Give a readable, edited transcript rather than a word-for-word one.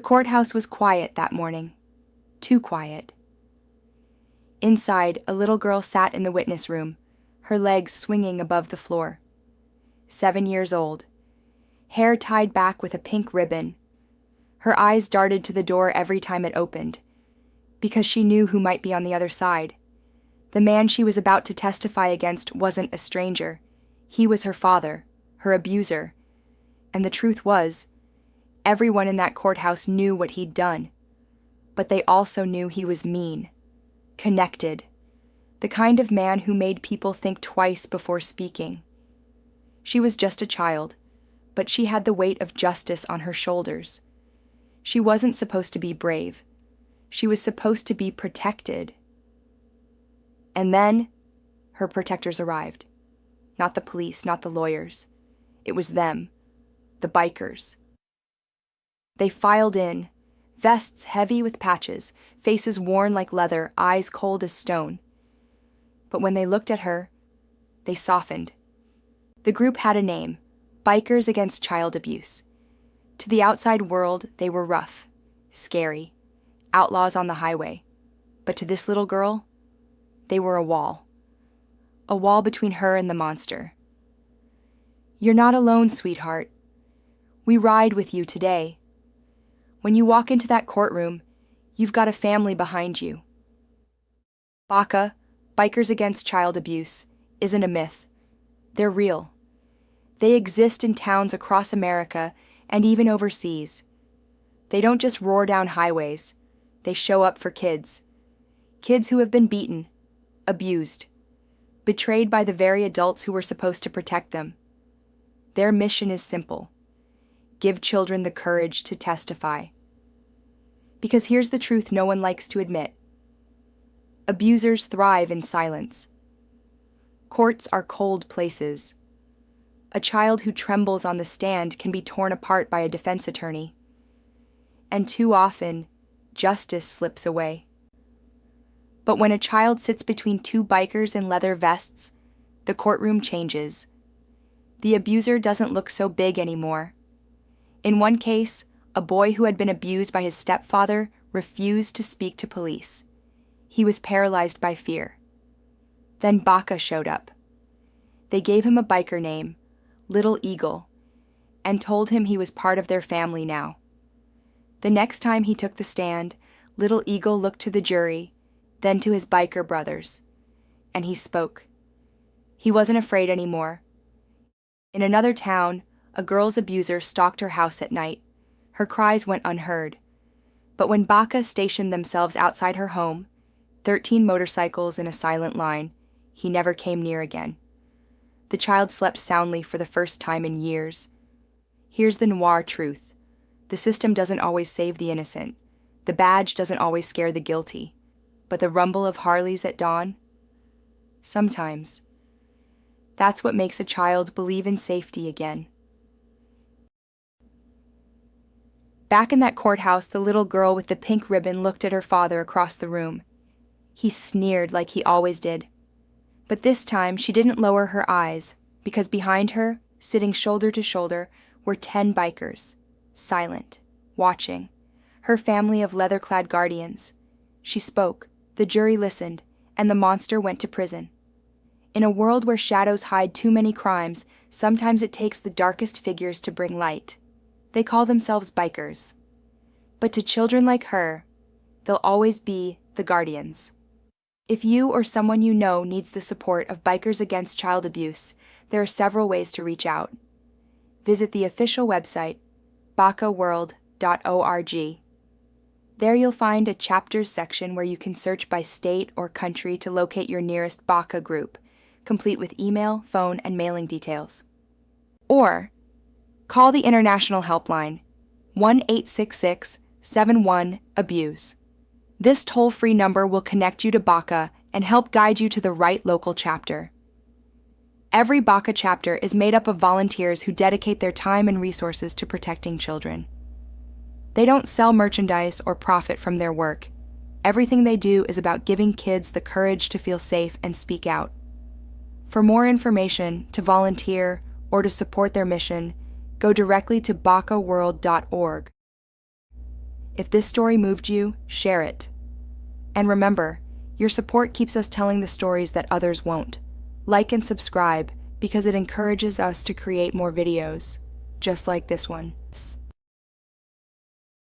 courthouse was quiet that morning. Too quiet. Inside, a little girl sat in the witness room, her legs swinging above the floor. 7 years old. Hair tied back with a pink ribbon. Her eyes darted to the door every time it opened, because she knew who might be on the other side. The man she was about to testify against wasn't a stranger. He was her father, her abuser. And the truth was, everyone in that courthouse knew what he'd done. But they also knew he was mean, connected, the kind of man who made people think twice before speaking. She was just a child, but she had the weight of justice on her shoulders. She wasn't supposed to be brave. She was supposed to be protected. And then, her protectors arrived. Not the police, not the lawyers. It was them, the bikers. They filed in, vests heavy with patches, faces worn like leather, eyes cold as stone. But when they looked at her, they softened. The group had a name, Bikers Against Child Abuse. To the outside world, they were rough, scary, outlaws on the highway. But to this little girl, they were a wall between her and the monster. You're not alone, sweetheart. We ride with you today. When you walk into that courtroom, you've got a family behind you. BACA, Bikers Against Child Abuse, isn't a myth. They're real. They exist in towns across America and even overseas. They don't just roar down highways. They show up for kids. Kids who have been beaten, abused, betrayed by the very adults who were supposed to protect them. Their mission is simple: give children the courage to testify. Because here's the truth no one likes to admit. Abusers thrive in silence. Courts are cold places. A child who trembles on the stand can be torn apart by a defense attorney. And too often, justice slips away. But when a child sits between two bikers in leather vests, the courtroom changes. The abuser doesn't look so big anymore. In one case, a boy who had been abused by his stepfather refused to speak to police. He was paralyzed by fear. Then BACA showed up. They gave him a biker name, Little Eagle, and told him he was part of their family now. The next time he took the stand, Little Eagle looked to the jury, then to his biker brothers, and he spoke. He wasn't afraid anymore. In another town, a girl's abuser stalked her house at night. Her cries went unheard. But when BACA stationed themselves outside her home, 13 motorcycles in a silent line, he never came near again. The child slept soundly for the first time in years. Here's the Noir truth. The system doesn't always save the innocent. The badge doesn't always scare the guilty. But the rumble of Harleys at dawn? Sometimes. That's what makes a child believe in safety again. Back in that courthouse, the little girl with the pink ribbon looked at her father across the room. He sneered like he always did. But this time, she didn't lower her eyes, because behind her, sitting shoulder to shoulder, were 10 bikers, silent, watching, her family of leather-clad guardians. She spoke, the jury listened, and the monster went to prison. In a world where shadows hide too many crimes, sometimes it takes the darkest figures to bring light. They call themselves bikers. But to children like her, they'll always be the guardians. If you or someone you know needs the support of Bikers Against Child Abuse, there are several ways to reach out. Visit the official website, bacaworld.org. There you'll find a chapters section where you can search by state or country to locate your nearest BACA group, complete with email, phone, and mailing details. Or call the International Helpline, 1-866-71-ABUSE. This toll-free number will connect you to BACA and help guide you to the right local chapter. Every BACA chapter is made up of volunteers who dedicate their time and resources to protecting children. They don't sell merchandise or profit from their work. Everything they do is about giving kids the courage to feel safe and speak out. For more information, to volunteer, or to support their mission, go directly to bacaworld.org. If this story moved you, share it. And remember, your support keeps us telling the stories that others won't. Like and subscribe because it encourages us to create more videos, just like this one.